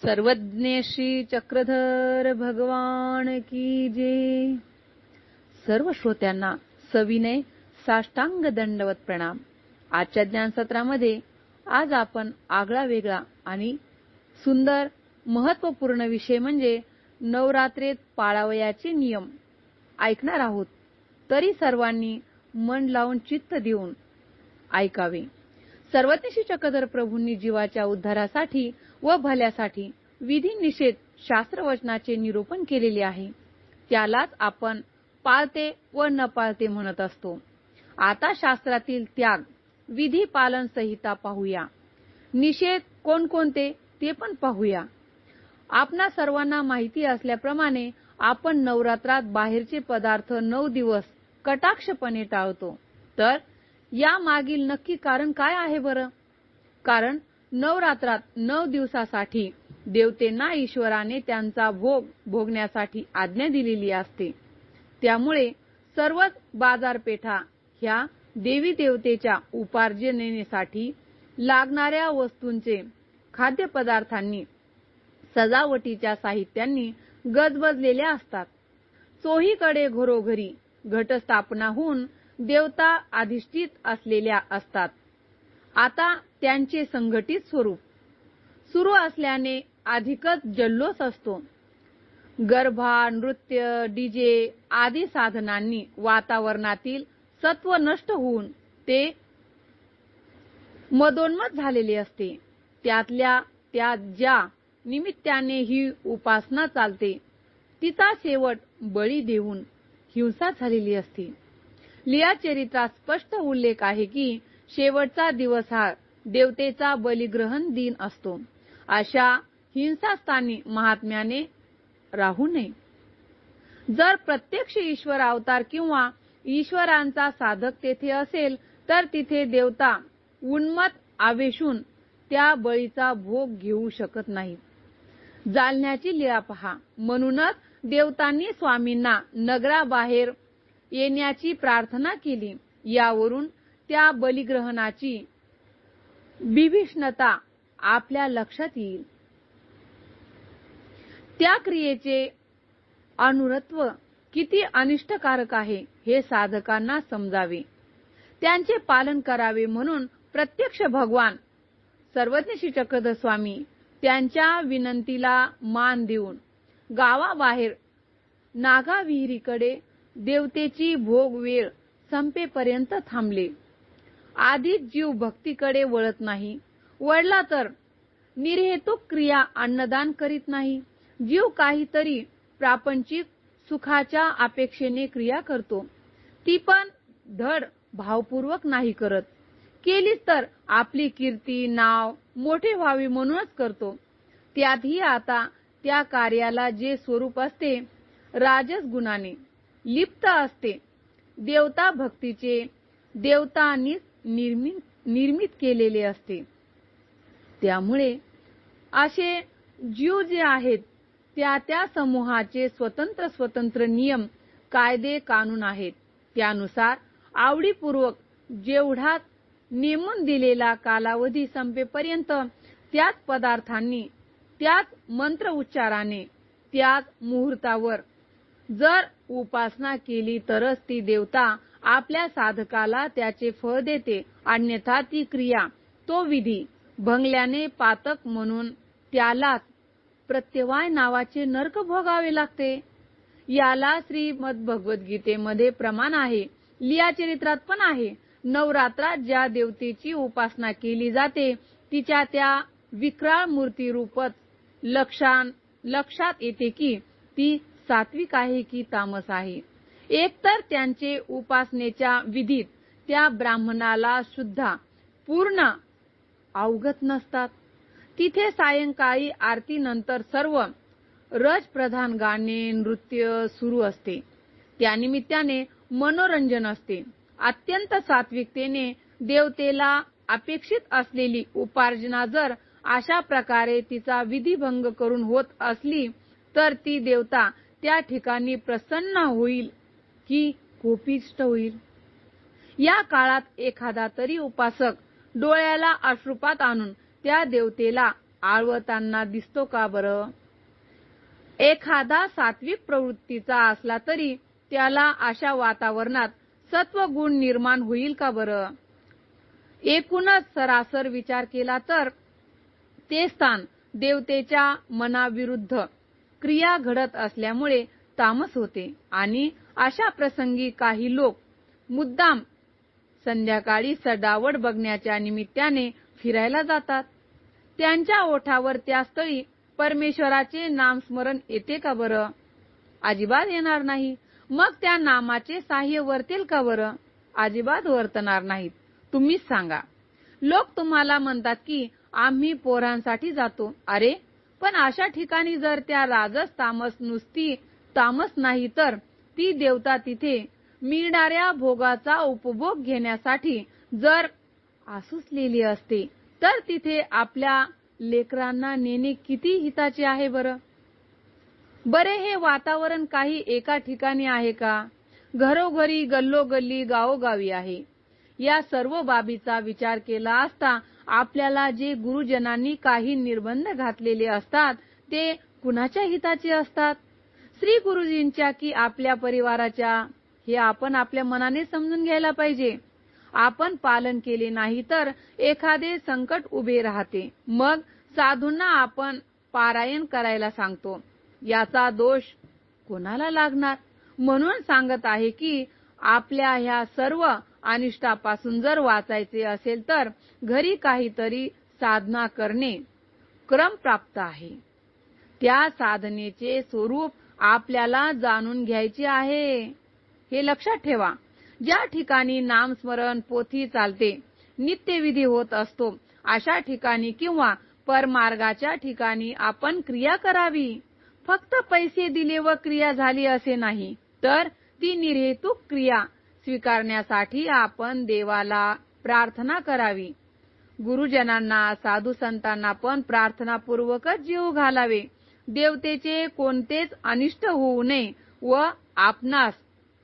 सर्वज्ञ श्री चक्रधर भगवान की जय। सर्व श्रोत्यांना सविनय साष्टांग दंडवत प्रणाम। आजच्या ज्ञान सत्रामध्ये आज आपण आगळा वेगळा आणि सुंदर महत्त्वपूर्ण विषय म्हणजे नवरात्रेत पाळावयाचे नियम ऐकणार आहोत। तरी सर्वांनी मन लावून चित्त देऊन ऐकावे। सर्वज्ञ श्री चक्रधर प्रभूंनी जीवाच्या उद्धारासाठी व भल्यासाठी विधी निषेध शास्त्रवचनाचे निरूपण केलेले आहे। त्यालाच आपण पाळते व न पाळते म्हणत असतो। आता शास्त्रातील त्याग विधी पालन संहिता पाहूया। निषेध कोणकोणते ते पण पाहूया। आपणा सर्वांना माहिती असल्याप्रमाणे आपण नवरात्रात बाहेरचे पदार्थ 9 दिवस कटाक्षपणे टाळतो। तर या मागील नक्की कारण काय आहे बरं? कारण नवरात्रात 9 दिवसासाठी देवतेंना ईश्वराने त्यांचा भोग भोगण्यासाठी आज्ञा दिलेली असते। त्यामुळे सर्वच बाजारपेठा ह्या देवी देवतेच्या उपार्जनेसाठी लागणाऱ्या वस्तूंचे खाद्यपदार्थांनी सजावटीच्या साहित्यांनी गजबजलेल्या असतात। चोहीकडे घरोघरी घटस्थापना होऊन देवता अधिष्ठित असलेल्या असतात। आता त्यांचे संघटित स्वरूप सुरू असल्याने अधिकच जल्लोष असतो। गरबा, नृत्य, डीजे आदी साधनांनी वातावरणातील सत्व नष्ट होऊन ते मदोन्मत झालेले असते। त्यातल्या त्यात ज्या निमित्ताने ही उपासना चालते तिचा शेवट बळी देऊन हिंसा झालेली असते। लीळाचरित्रात स्पष्ट उल्लेख आहे की शेवटचा दिवस हा देवतेचा बलिग्रहण दिन असतो। अशा हिंसास्थानी महात्म्याने राहू नये। जर प्रत्यक्ष ईश्वर अवतार किंवा ईश्वरांचा साधक तेथे असेल तर तिथे देवता उन्मत्त आवेशून त्या बळीचा भोग घेऊ शकत नाही। जालन्याची लीळा पहा। म्हणूनच देवतांनी स्वामींना नगराबाहेर येण्याची प्रार्थना केली। यावरून त्या बलिग्रहणाची बिभीषणता आपल्या लक्षात येईल। त्या क्रियेचे अनुरत्व किती अनिष्टकारक आहे हे साधकांना समजावे, त्यांचे पालन करावे म्हणून प्रत्यक्ष भगवान सर्वज्ञ श्री चक्रधर स्वामी त्यांच्या विनंतीला मान देऊन गावाबाहेर नागाविहिरीकडे देवतेची भोग वेळ संपेपर्यंत थांबले। आधीच जीव भक्तीकडे वळत नाही, वळला तर निर्हेतुक क्रिया अन्नदान करीत नाही। जीव काहीतरी प्रापंचिक सुखाच्या अपेक्षेने क्रिया करतो, ती पण धड भावपूर्वक नाही करत। केलीच तर आपली कीर्ती नाव मोठे व्हावे म्हणूनच करतो। त्यातही आता त्या कार्याला जे स्वरूप असते राजस गुणाने लिप्त असते। देवता भक्तीचे देवतांनीच निर्मित केलेले असते। त्यामुळे असे जीव जे आहेत त्या त्या समूहाचे स्वतंत्र नियम कायदे कानून आहेत। त्यानुसार आवडीपूर्वक जेवढा नेमून दिलेला कालावधी संपेपर्यंत त्याच पदार्थांनी त्याच मंत्र उच्चाराने त्याच मुहूर्तावर जर उपासना केली तरच ती देवता आपल्या साधकाला त्याचे फळ देते। अन्यथा ती क्रिया तो विधी भंगल्याने पातक म्हणून त्यालाच प्रत्यवाय नावाचे नरक भोगावे लागते। याला श्रीमद भगवद्गीतेमध्ये प्रमाण आहे, लीळाचरित्रात पण आहे। नवरात्रात ज्या देवतेची उपासना केली जाते तिच्या त्या विक्राळ मूर्ती रूपच लक्षात येते की ती सात्विक आहे की तामस आहे। एकतर त्यांचे उपासनेच्या विधीत त्या ब्राह्मणाला सुद्धा पूर्ण अवगत नसतात। तिथे सायंकाळी आरतीनंतर सर्व रजप्रधान गाणे नृत्य सुरू असते। त्यानिमित्ताने मनोरंजन असते। अत्यंत सात्विकतेने देवतेला अपेक्षित असलेली उपार्जना जर अशा प्रकारे तिचा विधिभंग करून होत असली तर ती देवता त्या ठिकाणी प्रसन्न होईल की कोपिष्ट होईल। या काळात एखादा तरी उपासक डोळ्याला अश्रुपात आणून त्या देवतेला आळवताना दिसतो का बरं? एखादा सात्विक प्रवृत्तीचा असला तरी त्याला अशा वातावरणात सत्वगुण निर्माण होईल का बरं? एकूणच सरासर विचार केला तर ते स्थान देवतेच्या मनाविरुद्ध क्रिया घडत असल्यामुळे तामस होते आणि अशा प्रसंगी काही लोक मुद्दाम संध्याकाळी सजावट बघण्याच्या निमित्ताने फिरायला जातात. त्यांच्या ओठावर त्या स्थळी परमेश्वराचे नामस्मरण येते का बरं? अजिबात येणार नाही. मग त्या नामाचे साह्य वर्तेल का बरं? अजिबात वर्तणार नाहीत. तुम्हीच सांगा. लोक तुम्हाला म्हणतात की आम्ही पोरांसाठी जातो. अरे, पण अशा ठिकाणी जर त्या राजस तामस नुसती तामस नाही तर ती देवता तिथे मिळणाऱ्या भोगाचा उपभोग घेण्यासाठी जर आसुसलेली असते तर तिथे आपल्या लेकरांना नेणे किती हिताचे आहे बरं? बरे, हे वातावरण काही एका ठिकाणी आहे का? घरोघरी, गल्लोगल्ली, गावोगावी आहे. या सर्व बाबीचा विचार केला असता आपल्याला जे गुरुजनांनी काही निर्बंध घातलेले असतात ते कुणाच्या हिताचे असतात? श्री गुरुजींच्या की आपल्या परिवाराच्या? हे आपण आपल्या मनाने समजून घ्यायला पाहिजे. आपण पालन केले नाही तर एखादे संकट उभे राहते. मग साधूंना आपण पारायण करायला सांगतो. याचा दोष कोणाला लागणार? म्हणून सांगत आहे की आपल्या ह्या सर्व अनिष्टापासून जर वाचायचे असेल तर घरी काहीतरी साधना करणे क्रमप्राप्त आहे. त्या साधनेचे स्वरूप आपल्याला जाणून घ्यायचे आहे. हे लक्षात ठेवा. ज्या ठिकाणी नामस्मरण पोथी चालते, नित्यविधी होत असतो, अशा ठिकाणी किंवा परमार्गाच्या ठिकाणी आपण क्रिया करावी. फक्त पैसे दिले व क्रिया झाली असे नाही, तर ती निर्हेतुक क्रिया स्वीकारण्यासाठी आपण देवाला प्रार्थना करावी. गुरुजनांना, साधू संतांना पण प्रार्थनापूर्वकच जीव घालावे. देवतेचे कोणतेच अनिष्ट होऊ नये व आपणास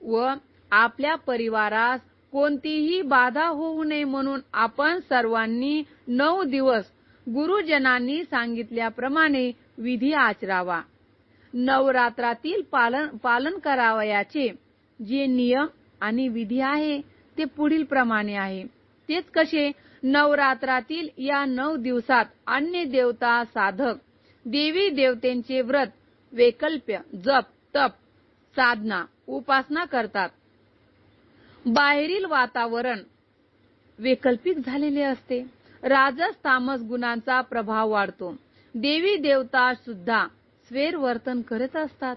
व आपल्या परिवारास कोणतीही बाधा होऊ नये म्हणून आपण सर्वांनी 9 दिवस गुरुजनांनी सांगितल्याप्रमाणे विधी आचरावा. नवरात्रातील पालन करावयाचे जे नियम आणि विधी आहे ते पुढील प्रमाणे आहे. तेच कसे? नवरात्रातील या 9 दिवसात अन्य देवता, साधक, देवी देवतेंचे व्रत, वैकल्प्य, जप, तप, साधना, उपासना करतात. बाहेरील वातावरण वैकल्पिक झालेले असते. राजस तामस गुणांचा प्रभाव वाढतो. देवी देवता सुद्धा स्वैर वर्तन करत असतात.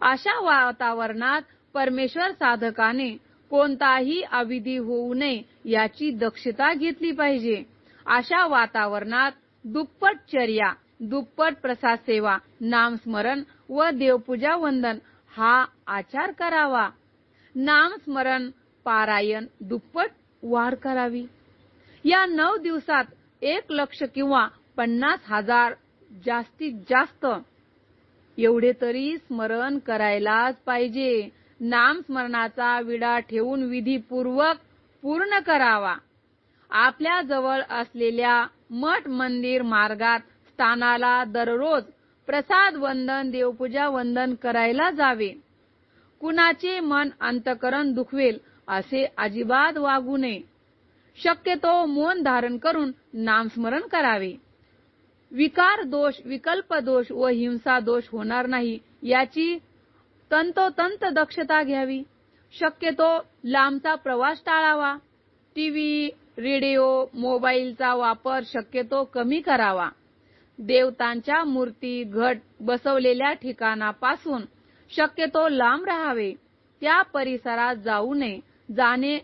अशा वातावरणात परमेश्वर साधकाने कोणताही अविधी होऊ नये याची दक्षता घेतली पाहिजे. अशा वातावरणात दुप्पट चर्या, दुप्पट प्रसाद सेवा, नामस्मरण व देवपूजा वंदन हा आचार करावा. नामस्मरण पारायण दुप्पट वाढ करावी. या 9 दिवसात 1,00,000 किंवा 50,000 जास्तीत जास्त एवढे तरी स्मरण करायलाच पाहिजे. नामस्मरणाचा विडा ठेवून विधीपूर्वक पूर्ण करावा. आपल्या जवळ असलेल्या मठ, मंदिर, मार्गात स्थानाला दररोज प्रसाद वंदन, देवपूजा वंदन करायला जावे. कुणाचे मन अंतकरण दुखवेल असे अजिबात वागू नये. शक्यतो मौन धारण करून नामस्मरण करावे. विकार दोष, विकल्प दोष व हिंसा दोष होणार नाही याची तंतोतंत दक्षता घ्यावी. शक्यतो लांबचा प्रवास टाळावा. टीव्ही, रेडिओ, मोबाईलचा वापर शक्यतो कमी करावा. देवतांच्या मूर्ती, घट बसवलेल्या ठिकाणापासून शक्यतो लांब राहावे. त्या परिसरात जाऊ नये, जाणे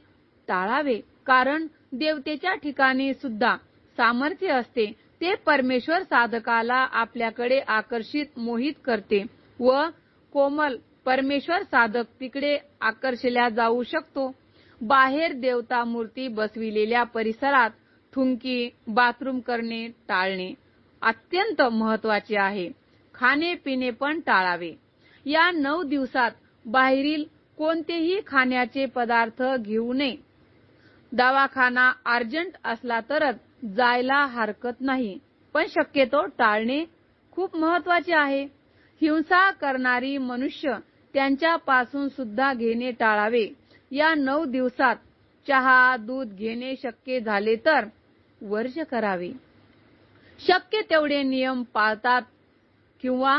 टाळावे. कारण देवतेच्या ठिकाणी सुद्धा सामर्थ्य असते. ते परमेश्वर साधकाला आपल्याकडे आकर्षित, मोहित करते व कोमल परमेश्वर साधक तिकडे आकर्षल्या जाऊ शकतो. बाहेर देवता मूर्ती बसविलेल्या परिसरात थुंकी, बाथरूम करणे टाळणे अत्यंत महत्त्वाचे आहे. खाणे पिणे पण टाळावे. या 9 दिवसात बाहेरील कोणतेही खाण्याचे पदार्थ घेऊ नये. दवाखाना अर्जंट असला तरच जायला हरकत नाही, पण शक्यतो टाळणे खूप महत्त्वाचे आहे. हिंसा करणारी मनुष्य त्यांच्यापासून सुद्धा घेणे टाळावे. या 9 दिवसात चहा, दूध घेणे शक्य झाले तर वर्ज करावे. शक्य तेवढे नियम पाळतात किंवा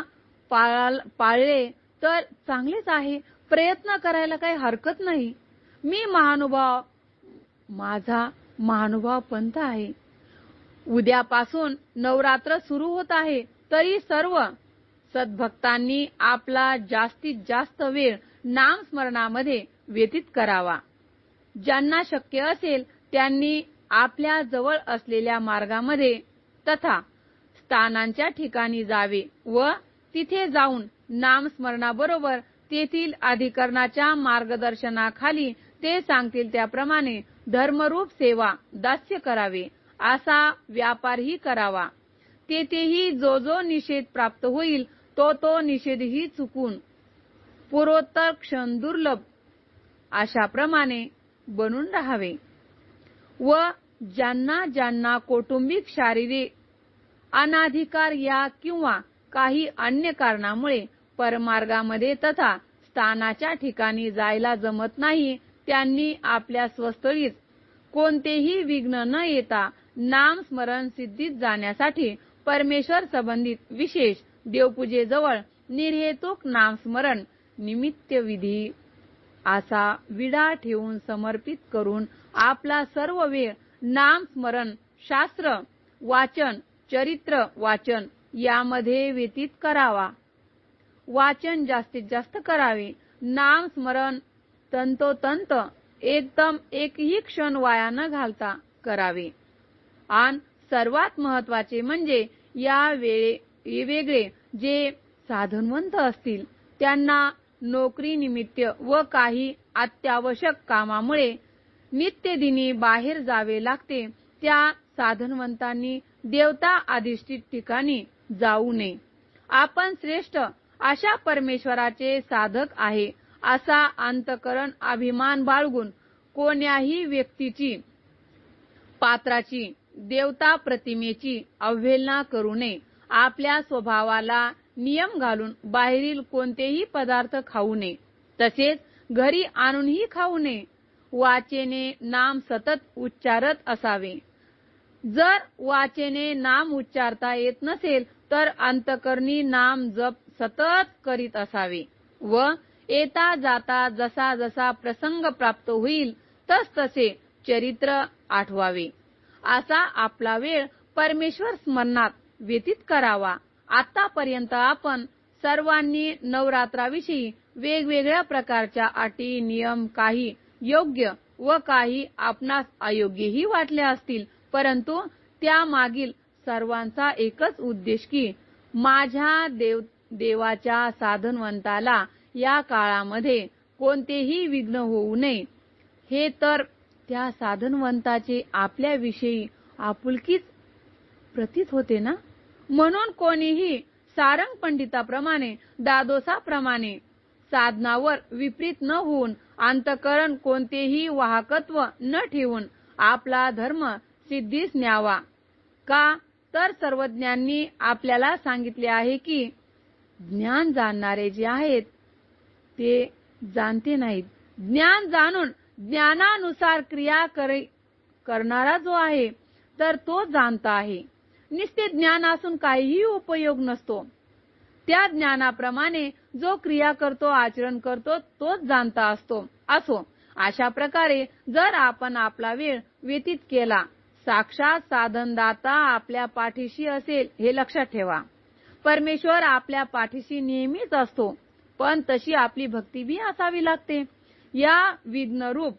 पाळले तर चांगलेच आहे. प्रयत्न करायला काही हरकत नाही. माझा महानुभाव पंथ आहे. उद्यापासून नवरात्र सुरू होत आहे, तरी सर्व सद्भक्तांनी आपला जास्तीत जास्त वेळ नामस्मरणामध्ये व्यतीत करावा. ज्यांना शक्य असेल त्यांनी आपल्या जवळ असलेल्या मार्गामध्ये तथा स्थानांच्या ठिकाणी जावे व तिथे जाऊन नामस्मरणाबरोबर तेथील अधिकरणाच्या मार्गदर्शनाखाली ते सांगतील त्याप्रमाणे धर्मरूप सेवा दास्य करावे. असा व्यापारही करावा. तेथेही जो जो निषेध प्राप्त होईल तो निषेधही चुकून पूर्वोत्तर क्षण दुर्लभ अशाप्रमाणे बनून राहावे. व ज्यांना ज्यांना कौटुंबिक, शारीरिक अनाधिकार या किंवा काही अन्य कारणामुळे परमार्गामध्ये तथा स्थानाच्या ठिकाणी जायला जमत नाही, त्यांनी आपल्या स्वस्थळीच कोणतेही विघ्न न येता नामस्मरण सिद्धीत जाण्यासाठी परमेश्वर संबंधित विशेष देवपूजेजवळ निर्हेतुक नामस्मरण निमित्त विधी असा विडा ठेवून समर्पित करून आपला सर्व वेळ नामस्मरण, शास्त्र वाचन, चरित्र वाचन यामध्ये व्यतीत करावा. वाचन जास्तीत जास्त करावे. नामस्मरण तंतोतंत एकदम एकही क्षण वाया न घालता करावे. आणि सर्वात महत्त्वाचे म्हणजे या वेगळे जे साधनवंत असतील त्यांना नोकरीनिमित्त व काही अत्यावश्यक कामामुळे नित्यदिनी बाहेर जावे लागते, त्या साधनवंतांनी देवता अधिष्ठित ठिकाणी जाऊ नये. आपण श्रेष्ठ अशा परमेश्वराचे साधक आहे असा अंतःकरण अभिमान बाळगून कोण्याही व्यक्तीची, पात्राची, देवता प्रतिमेची अवहेलना करू नये. आपल्या स्वभावाला नियम घालून बाहेरील कोणतेही पदार्थ खाऊ नये. तसेच घरी आणूनही खाऊ नये. वाचेने नाम सतत उच्चारत असावे. जर वाचेने नाम उच्चारता येत नसेल तर अंतःकरणी नाम जप सतत करीत असावे व येता जाता जसा जसा प्रसंग प्राप्त होईल तसे चरित्र आठवावे. असा आपला वेळ परमेश्वर स्मरणात व्यतीत करावा. आतापर्यंत आपण सर्वांनी नवरात्राविषयी वेगवेगळ्या प्रकारच्या अटी, नियम, काही योग्य व काही आपणास अयोग्यही वाटले असतील, परंतु त्यामागील सर्वांचा एकच उद्देश की माझ्या देवाच्या साधनवंताला या काळामध्ये कोणतेही विघ्न होऊ नये. हे तर त्या साधनवंताचे आपल्याविषयी आपुलकीच प्रतीत होते ना. म्हणून कोणीही सारंग पंडिताप्रमाणे, दादोसाप्रमाणे साधनावर विपरीत न होऊन अंतःकरण कोणतेही वाहकत्व न ठेवून आपला धर्म सिद्धीस न्यावा. का तर सर्वज्ञांनी आपल्याला सांगितले आहे की ज्ञान जाणणारे जे आहेत ते जाणते नाहीत. ज्ञान जाणून ज्ञानानुसार क्रिया करणारा जो आहे तर तो जाणता आहे. नुसते ज्ञान असून काहीही उपयोग नसतो. त्या ज्ञानाप्रमाणे जो क्रिया करतो, आचरण करतो तोच जाणता असतो. असो अशा प्रकारे जर आपण आपला वेळ व्यतीत केला, साक्षात साधनदाता आपल्या पाठीशी असेल हे लक्षात ठेवा. परमेश्वर आपल्या पाठीशी नेहमीच असतो, पण तशी आपली भक्ती बी असावी लागते. या विघ्नरूप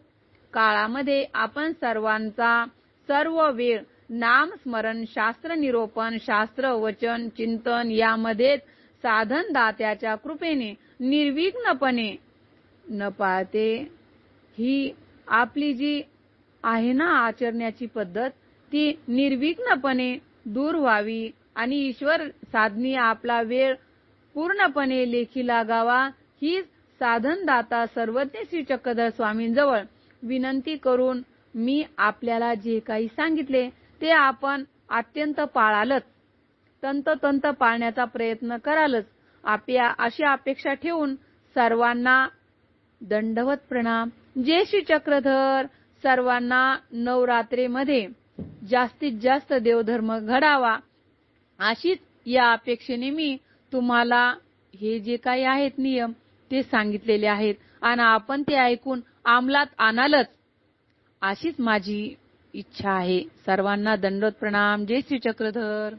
काळामध्ये आपण सर्वांचा सर्व वेळ नामस्मरण, शास्त्र निरोपण, शास्त्र वचन चिंतन यामध्येच साधनदात्याच्या कृपेने निर्विघ्नपणे न पाळते ही आपली जी आहे ना आचरण्याची पद्धत, ती निर्विघ्नपणे दूर व्हावी आणि ईश्वर साधनी आपला वेळ पूर्णपणे लेखी लागावा ही साधनदाता सर्वज्ञ श्री चक्रधर स्वामींजवळ विनंती करून मी आपल्याला जे काही सांगितले ते आपण अत्यंत पाळालत तंतोतंत पाळण्याचा प्रयत्न करालच. अशी अपेक्षा ठेवून सर्वांना दंडवत प्रणाम. जय श्री चक्रधर. सर्वांना नवरात्रेमध्ये जास्तीत जास्त देवधर्म घडावा अशीच या अपेक्षेने मी तुम्हाला हे जे काही आहेत नियम ते सांगितलेले आहेत आणि आपण ते ऐकून अंमलात आणालच अशीच माझी इच्छा आहे. सर्वांना दंडवत प्रणाम. जय श्री चक्रधर.